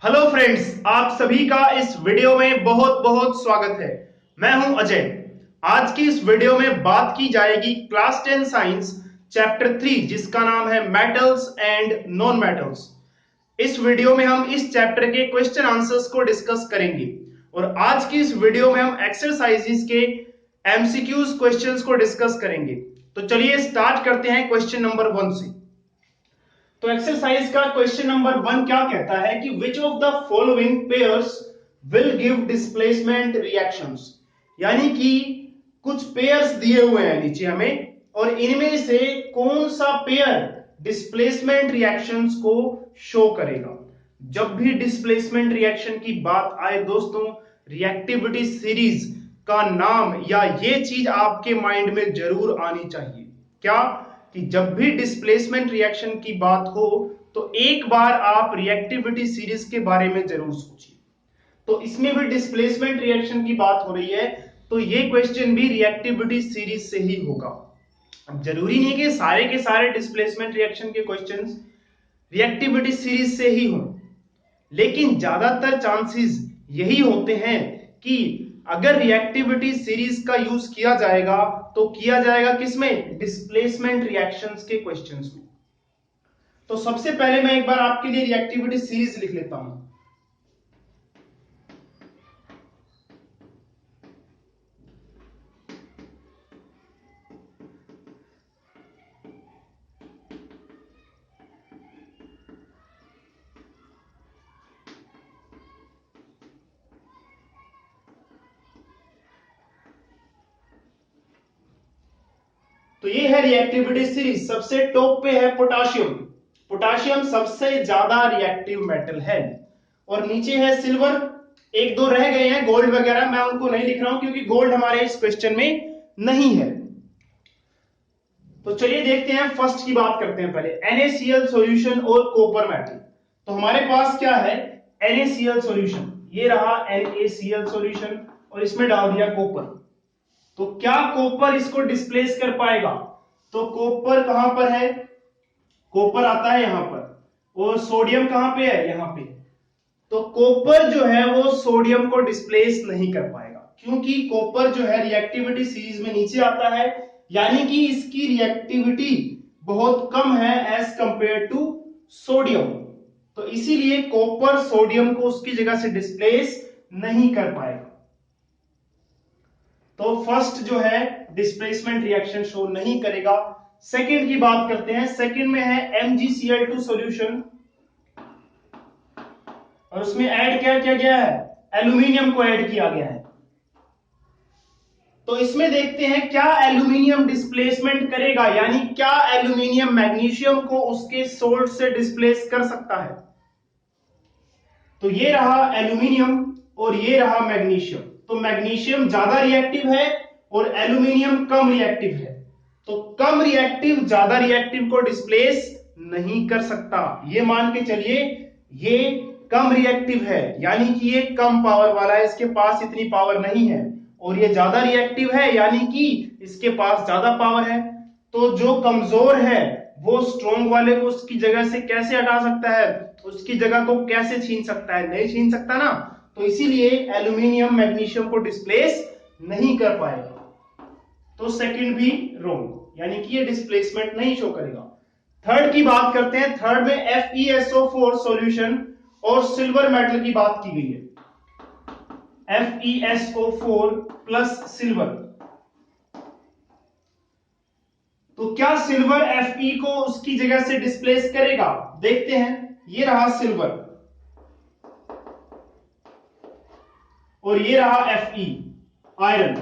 Hello friends, आप सभी का इस वीडियो में बहुत बहुत स्वागत है। मैं हूं अजय। आज की इस वीडियो में बात की जाएगी क्लास 10 साइंस चैप्टर 3 जिसका नाम है मेटल्स एंड नॉन मेटल्स। इस वीडियो में हम इस चैप्टर के क्वेश्चन आंसर्स को डिस्कस करेंगे और आज की इस वीडियो में हम एक्सरसाइजेस के एमसीक्यूज क्वेश्चंस को डिस्कस करेंगे। तो चलिए स्टार्ट करते हैं क्वेश्चन नंबर 1 से। तो एक्सरसाइज का क्वेश्चन नंबर 1 क्या कहता है कि विच of the following pairs will give displacement reactions. यानी कि कुछ पेयर्स दिए हुए हैं नीचे हमें और इनमें से कौन सा पेयर डिस्प्लेसमेंट रिएक्शंस को शो करेगा। जब भी डिस्प्लेसमेंट रिएक्शन की बात आए दोस्तों, रिएक्टिविटी सीरीज का नाम या ये चीज आपके माइंड में जरूर आनी चाहिए। क्या कि जब भी डिस्प्लेसमेंट रिएक्शन की बात हो तो एक बार आप रिएक्टिविटी सीरीज के बारे में जरूर सोचिए। तो इसमें भी डिस्प्लेसमेंट रिएक्शन की बात हो रही है तो ये क्वेश्चन भी रिएक्टिविटी सीरीज से ही होगा। अब जरूरी नहीं कि सारे के सारे डिस्प्लेसमेंट रिएक्शन के क्वेश्चंस रिएक्टिविटी सीरीज से ही हों, लेकिन ज्यादातर चांसेस यही होते हैं कि अगर रिएक्टिविटी सीरीज का यूज किया जाएगा तो किया जाएगा किसमें, डिस्प्लेसमेंट रिएक्शंस के क्वेश्चंस में। तो सबसे पहले मैं एक बार आपके लिए रिएक्टिविटी सीरीज लिख लेता हूं। तो ये है रिएक्टिविटी सीरीज। सबसे टॉप पे है पोटाशियम। पोटाशियम सबसे ज्यादा रिएक्टिव मेटल है और नीचे है सिल्वर। एक दो रह गए हैं गोल्ड वगैरह, मैं उनको नहीं लिख रहा हूं क्योंकि गोल्ड हमारे इस क्वेश्चन में नहीं है। तो चलिए देखते हैं, फर्स्ट की बात करते हैं पहले, NaCl सॉल्यूशन और कॉपर मेटल। तो हमारे पास क्या है, NaCl सॉल्यूशन, ये रहा NaCl सॉल्यूशन और इसमें डाल दिया कॉपर। तो क्या कॉपर इसको डिस्प्लेस कर पाएगा? तो कॉपर कहां पर है, कॉपर आता है यहां पर और सोडियम कहां पे है, यहां पे। तो कॉपर जो है वो सोडियम को डिस्प्लेस नहीं कर पाएगा क्योंकि कॉपर जो है रिएक्टिविटी सीरीज में नीचे आता है, यानी कि इसकी रिएक्टिविटी बहुत कम है एज कंपेयर टू सोडियम। तो इसीलिए कॉपर सोडियम को उसकी जगह से डिस्प्लेस नहीं कर पाएगा। तो फर्स्ट जो है डिस्प्लेसमेंट रिएक्शन शो नहीं करेगा। सेकंड की बात करते हैं। सेकंड में है MgCl2 सॉल्यूशन और उसमें ऐड क्या किया गया है, एल्यूमिनियम को ऐड किया गया है। तो इसमें देखते हैं क्या एल्यूमिनियम डिस्प्लेसमेंट करेगा, यानी क्या एल्यूमिनियम मैग्नीशियम को उसके सोर्स से डिस्प्लेस कर सकता है। तो ये रहा एल्यूमिनियम और ये रहा मैग्नीशियम। तो मैग्नीशियम ज्यादा रिएक्टिव है और एल्यूमिनियम कम रिएक्टिव है। तो कम रिएक्टिव ज्यादा रिएक्टिव को डिस्प्लेस नहीं कर सकता। ये मान के चलिए ये कम रिएक्टिव है, यानी कि ये कम पावर वाला है, इसके पास इतनी पावर नहीं है। और ये ज्यादा रिएक्टिव है यानी कि इसके पास ज्यादा पावर है। तो जो कमजोर है वो स्ट्रॉन्ग वाले को उसकी जगह से कैसे हटा सकता है, उसकी जगह को कैसे छीन सकता है, नहीं छीन सकता ना। तो इसीलिए एल्यूमिनियम मैग्नीशियम को डिस्प्लेस नहीं कर पाएगा। तो सेकंड भी रॉन्ग, यानी कि ये डिस्प्लेसमेंट नहीं शो करेगा। थर्ड की बात करते हैं। थर्ड में FeSO4 सॉल्यूशन और सिल्वर मेटल की बात की गई है। FeSO4 plus silver. तो क्या सिल्वर Fe को उसकी जगह से डिस्प्लेस करेगा, देखते हैं। ये रहा सिल्वर और ये रहा Fe आयरन।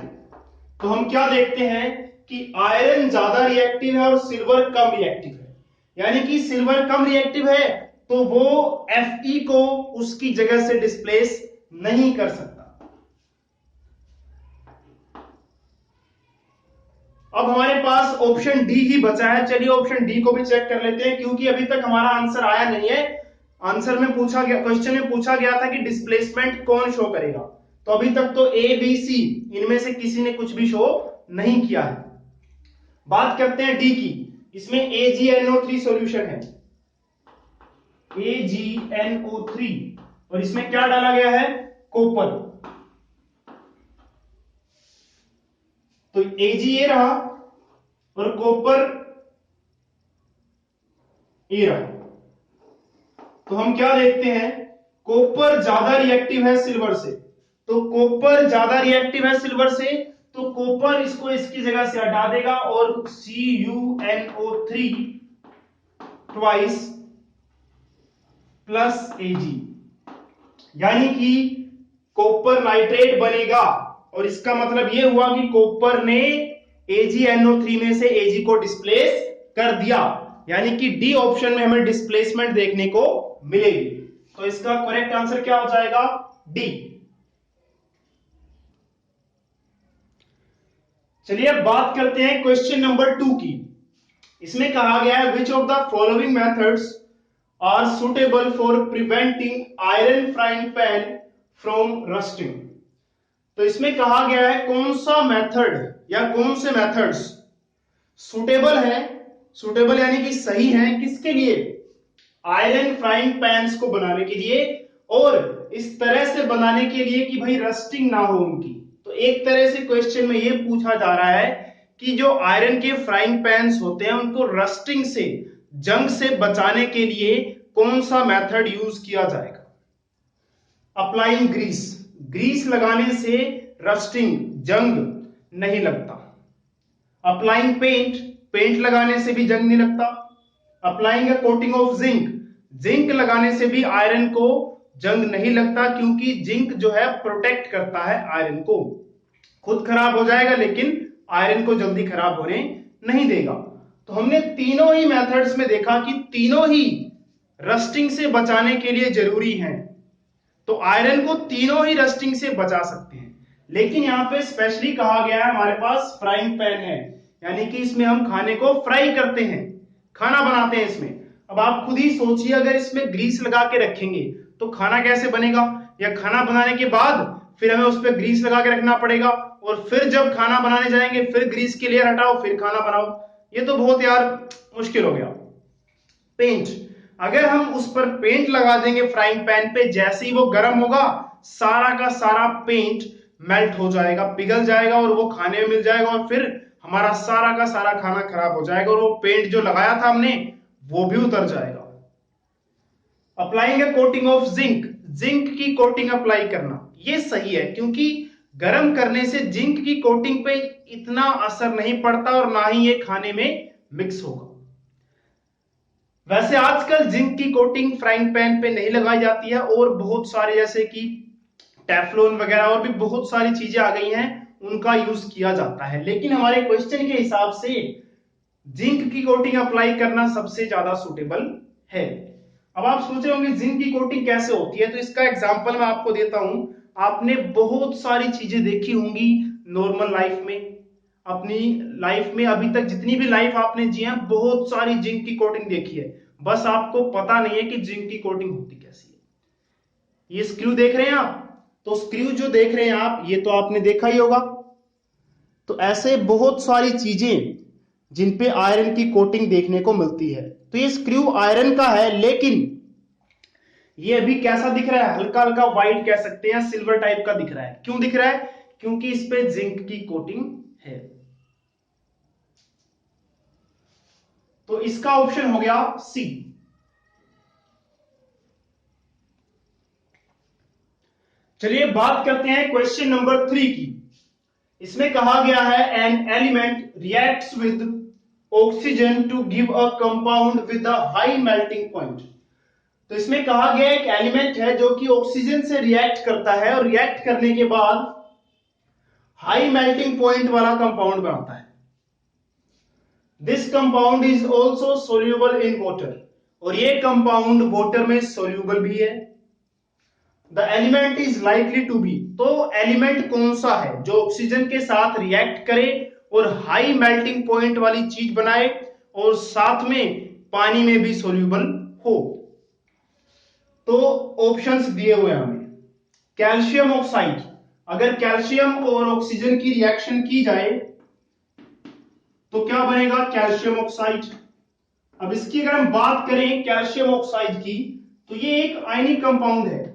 तो हम क्या देखते हैं कि आयरन ज्यादा रिएक्टिव है और सिल्वर कम रिएक्टिव है, यानी कि सिल्वर कम रिएक्टिव है तो वो Fe को उसकी जगह से डिस्प्लेस नहीं कर सकता। अब हमारे पास ऑप्शन डी ही बचा है। चलिए ऑप्शन डी को भी चेक कर लेते हैं क्योंकि अभी तक हमारा आंसर आया नहीं है। आंसर में पूछा गया, क्वेश्चन में पूछा गया था कि डिस्प्लेसमेंट कौन शो करेगा। तो अभी तक तो ए बी सी इनमें से किसी ने कुछ भी शो नहीं किया है। बात करते हैं डी की। इसमें AgNO3 सॉल्यूशन है, AgNO3 और इसमें क्या डाला गया है, कॉपर। तो Ag ये रहा और कॉपर ये रहा। तो हम क्या देखते हैं, कॉपर ज्यादा रिएक्टिव है सिल्वर से, तो कॉपर ज्यादा रिएक्टिव है सिल्वर से, तो कॉपर इसको इसकी जगह से हटा देगा और CuNO3 ट्वाइस प्लस Ag, यानी कि कॉपर नाइट्रेट बनेगा। और इसका मतलब यह हुआ कि कॉपर ने AgNO3 में से Ag को डिस्प्लेस कर दिया, यानी कि डी ऑप्शन में हमें डिस्प्लेसमेंट देखने को मिलेगी। तो इसका करेक्ट आंसर क्या हो जाएगा, डी। चलिए अब बात करते हैं क्वेश्चन नंबर 2 की। इसमें कहा गया है which of the following methods are suitable for preventing iron frying pan from rusting. तो इसमें कहा गया है कौन सा मेथड या कौन से मेथड्स सुटेबल है, सुटेबल यानी कि सही है किसके लिए, आयरन फ्राइंग पैन्स को बनाने के लिए, और इस तरह से बनाने के लिए कि भाई रस्टिंग ना हो उनकी। तो एक तरह से क्वेश्चन में यह पूछा जा रहा है कि जो आयरन के फ्राइंग पैन्स होते हैं उनको रस्टिंग से, जंग से बचाने के लिए कौन सा मेथड यूज किया जाएगा। अप्लाइंग ग्रीस, ग्रीस लगाने से रस्टिंग, जंग नहीं लगता। अप्लाइंग पेंट, पेंट लगाने से भी जंग नहीं लगता। Applying a coating of zinc, zinc लगाने से भी आयरन को जंग नहीं लगता, क्योंकि जिंक जो है प्रोटेक्ट करता है आयरन को। खुद खराब हो जाएगा लेकिन आयरन को जल्दी खराब होने नहीं देगा। तो हमने तीनों ही मेथड्स में देखा कि तीनों ही रस्टिंग से बचाने के लिए जरूरी हैं। तो आयरन को तीनों ही रस्टिंग से बचा सकते हैं, लेकिन यहां पे स्पेशली कहा गया है हमारे पास फ्राइंग पैन है, यानी कि इसमें हम खाने को फ्राई करते हैं, खाना बनाते हैं इसमें। अब आप खुद ही सोचिए, अगर इसमें ग्रीस लगा के रखेंगे तो खाना कैसे बनेगा, या खाना बनाने के बाद फिर हमें उस पर ग्रीस लगा के रखना पड़ेगा, और फिर जब खाना बनाने जाएंगे फिर ग्रीस की लेयर हटाओ फिर खाना बनाओ, ये तो बहुत यार मुश्किल हो गया। पेंट, अगर हम उस पर पेंट लगा देंगे फ्राइंग पैन पे, जैसे ही वो गर्म होगा सारा का सारा पेंट मेल्ट हो जाएगा, पिघल जाएगा और वो खाने में मिल जाएगा, और फिर हमारा सारा का सारा खाना खराब हो जाएगा और वो पेंट जो लगाया था हमने वो भी उतर जाएगा। Applying a coating of zinc, zinc की कोटिंग अप्लाई करना ये सही है, क्योंकि गर्म करने से जिंक की कोटिंग पे इतना असर नहीं पड़ता और ना ही ये खाने में मिक्स होगा। वैसे आजकल जिंक की कोटिंग फ्राइंग पैन पे नहीं लगाई जाती है, और बहुत सारे जैसे कि टेफ्लॉन वगैरह और भी बहुत सारी चीजें आ गई हैं उनका यूज किया जाता है, लेकिन हमारे क्वेश्चन के हिसाब से जिंक की कोटिंग अप्लाई करना सबसे ज्यादा सुटेबल है। अब आप सोच रहे होंगे जिंक की कोटिंग कैसे होती है, तो इसका एग्जांपल मैं आपको देता हूं। आपने बहुत सारी चीजें देखी होंगी नॉर्मल लाइफ में, अपनी लाइफ में अभी तक जितनी भी लाइफ आपने जी है बहुत सारी जिंक की कोटिंग देखी है, बस आपको पता नहीं है कि जिंक की कोटिंग होती कैसी है। ये स्क्रू देख रहे हैं आप, तो स्क्रू जो देख रहे हैं आप ये तो आपने देखा ही होगा। तो ऐसे बहुत सारी चीजें जिन पे आयरन की कोटिंग देखने को मिलती है। तो ये स्क्रू आयरन का है, लेकिन ये अभी कैसा दिख रहा है, हल्का हल्का व्हाइट कह सकते हैं, सिल्वर टाइप का दिख रहा है। क्यों दिख रहा है, क्योंकि इस पे जिंक की कोटिंग है। तो इसका ऑप्शन हो गया सी। चलिए बात करते हैं क्वेश्चन नंबर 3 की। इसमें कहा गया है an element reacts with oxygen to give a compound with a high melting point. तो इसमें कहा गया एक एलिमेंट है जो कि ऑक्सीजन से रिएक्ट करता है, और रिएक्ट करने के बाद हाई मेल्टिंग पॉइंट वाला कंपाउंड बनाता है। This compound is also soluble in water, और ये कंपाउंड वाटर में सोल्यूबल भी है। The element is likely to be, तो एलिमेंट कौन सा है जो ऑक्सीजन के साथ रिएक्ट करे और हाई मेल्टिंग पॉइंट वाली चीज बनाए और साथ में पानी में भी सोल्यूबल हो। तो ऑप्शंस दिए हुए हैं हमें। कैल्शियम ऑक्साइड, अगर कैल्शियम और ऑक्सीजन की रिएक्शन की जाए तो क्या बनेगा, कैल्शियम ऑक्साइड। अब इसकी अगर हम बात करें कैल्शियम ऑक्साइड की, तो ये एक आयनिक कंपाउंड है,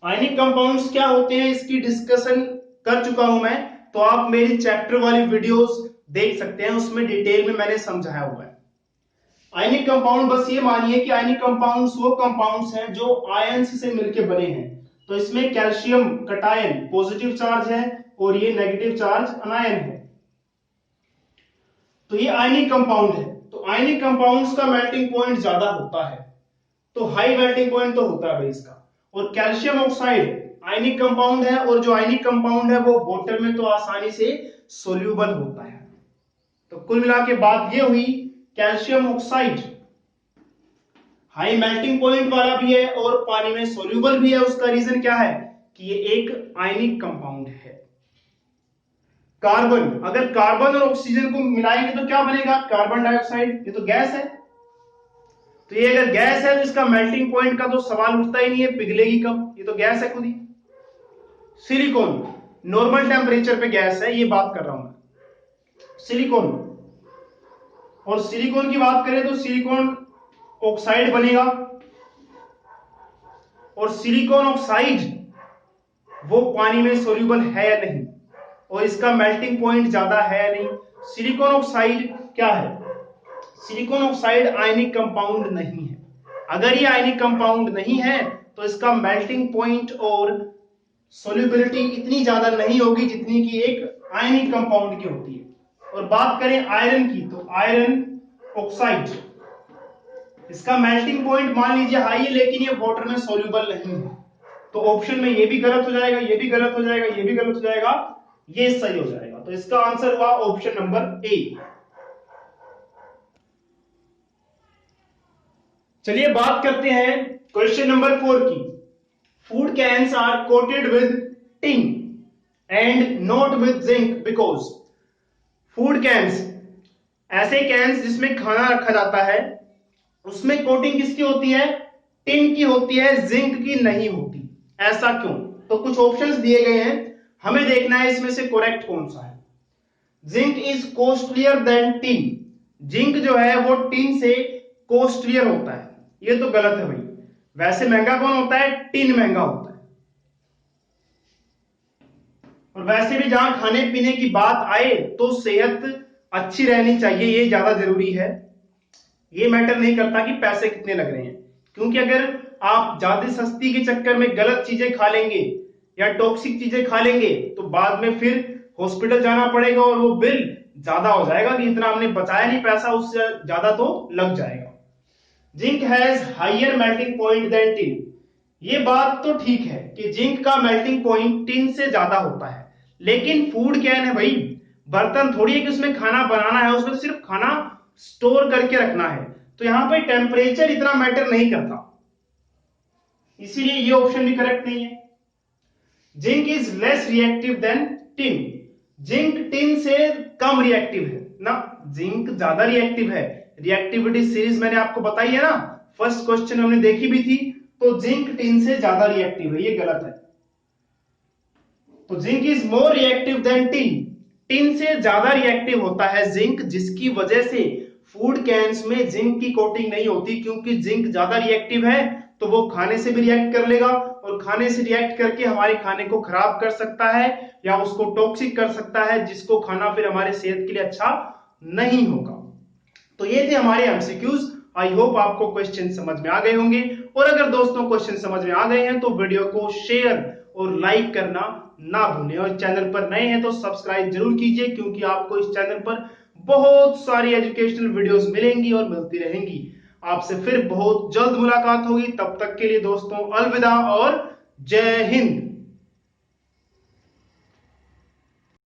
आयनिक कंपाउंड्स क्या होते हैं इसकी डिस्कशन कर चुका हूं मैं, तो आप मेरी चैप्टर वाली वीडियोस देख सकते हैं, उसमें डिटेल में मैंने समझाया हुआ है। आयनिक कंपाउंड बस ये मानिए कि आयनिक कंपाउंड्स वो कंपाउंड्स हैं जो आयंस से मिलकर बने हैं। तो इसमें कैल्शियम कटायन पॉजिटिव चार्ज है और ये नेगेटिव चार्ज अनायन है। तो ये आयनिक कंपाउंड है। तो आयनिक कंपाउंड्स का मेल्टिंग पॉइंट ज्यादा होता है, तो हाई मेल्टिंग पॉइंट तो होता है भाई इसका। और कैल्शियम ऑक्साइड आयनिक कंपाउंड है, और जो आयनिक कंपाउंड है वो वाटर में तो आसानी से सोल्यूबल होता है। तो कुल मिला के बात ये हुई, calcium oxide high melting point वाला भी है और पानी में सोल्यूबल भी है। उसका रीजन क्या है कि ये एक आयनिक कंपाउंड है। कार्बन, अगर कार्बन और ऑक्सीजन को मिलाएंगे तो क्या बनेगा, कार्बन डाइऑक्साइड। ये तो गैस है, तो ये अगर गैस है तो इसका मेल्टिंग पॉइंट का तो सवाल उठता ही नहीं है, पिघलेगी कब, ये तो गैस है खुद ही। सिलिकॉन नॉर्मल टेम्परेचर पे गैस है, ये बात कर रहा हूं मैं। सिलिकॉन, और सिलिकॉन की बात करें तो सिलिकॉन ऑक्साइड बनेगा, और सिलिकॉन ऑक्साइड वो पानी में सोल्यूबल है या नहीं, और इसका मेल्टिंग पॉइंट ज्यादा है या नहीं। सिलिकॉन ऑक्साइड क्या है, सिलिकॉन ऑक्साइड आयनिक कंपाउंड नहीं है। अगर ये आयनिक कंपाउंड नहीं है तो इसका मेल्टिंग पॉइंट और सोल्यूबिलिटी इतनी ज्यादा नहीं होगी जितनी कि एक आयनिक कंपाउंड की होती है। और बात करें आयरन की, तो आयरन ऑक्साइड, इसका मेल्टिंग पॉइंट मान लीजिए हाई है, लेकिन ये वाटर में सोल्यूबल नहीं है। तो ऑप्शन में ये भी गलत हो जाएगा, ये भी गलत हो जाएगा, ये भी गलत हो जाएगा, ये सही हो जाएगा। तो इसका आंसर हुआ ऑप्शन नंबर ए। चलिए बात करते हैं क्वेश्चन नंबर 4 की। Food cans are coated with tin and not with zinc because. Food cans, ऐसे कैन्स जिसमें खाना रखा जाता है, उसमें कोटिंग किसकी होती है, टिन की होती है, जिंक की नहीं होती। ऐसा क्यों? तो कुछ ऑप्शंस दिए गए हैं, हमें देखना है इसमें से करेक्ट कौन सा है। Zinc is costlier then tin, zinc जो है वो टिन से कॉस्टलियर होता है, ये तो गलत है भाई। वैसे महंगा कौन होता है, टिन महंगा होता है। और वैसे भी जहां खाने पीने की बात आए तो सेहत अच्छी रहनी चाहिए, ये ज्यादा जरूरी है। ये मैटर नहीं करता कि पैसे कितने लग रहे हैं, क्योंकि अगर आप ज्यादा सस्ती के चक्कर में गलत चीजें खा लेंगे या टॉक्सिक चीजें खा लेंगे तो बाद में फिर हॉस्पिटल जाना पड़ेगा और वो बिल ज्यादा हो जाएगा कि इतना हमने बचाया नहीं पैसा, उससे ज्यादा तो लग जाएगा। Zinc has higher melting point than tin, ये बात तो ठीक है कि जिंक का मेल्टिंग पॉइंट टिन से ज्यादा होता है, लेकिन फूड कैन है भाई, बर्तन थोड़ी है कि उसमें खाना बनाना है, उसमें तो सिर्फ खाना स्टोर करके रखना है। तो यहां पे टेम्परेचर इतना मैटर नहीं करता, इसीलिए ये ऑप्शन भी करेक्ट नहीं है। Zinc is less reactive than tin, zinc tin से कम रिएक्टिव है ना, जिंक ज्यादा रिएक्टिव है। रिएक्टिविटी सीरीज मैंने आपको बताई है ना, फर्स्ट क्वेश्चन हमने देखी भी थी। तो जिंक टिन से ज्यादा रिएक्टिव है, ये गलत है। तो zinc is more reactive than tin, tin से ज्यादा रिएक्टिव होता है जिंक, जिसकी वजह से फूड कैन्स में जिंक की कोटिंग नहीं होती, क्योंकि जिंक ज्यादा रिएक्टिव है तो वो खाने से भी रिएक्ट कर लेगा, और खाने से रिएक्ट करके हमारे खाने को खराब कर सकता है या उसको टॉक्सिक कर सकता है, जिसको खाना फिर हमारे सेहत के लिए अच्छा नहीं होगा। तो ये थे हमारे एमसीक्यूज। आई होप आपको क्वेश्चन समझ में आ गए होंगे, और अगर दोस्तों क्वेश्चन समझ में आ गए हैं तो वीडियो को शेयर और लाइक करना ना भूलें, और चैनल पर नए हैं तो सब्सक्राइब जरूर कीजिए, क्योंकि आपको इस चैनल पर बहुत सारी एजुकेशनल वीडियोस मिलेंगी और मिलती रहेंगी। आपसे फिर बहुत जल्द मुलाकात होगी, तब तक के लिए दोस्तों अलविदा और जय हिंद।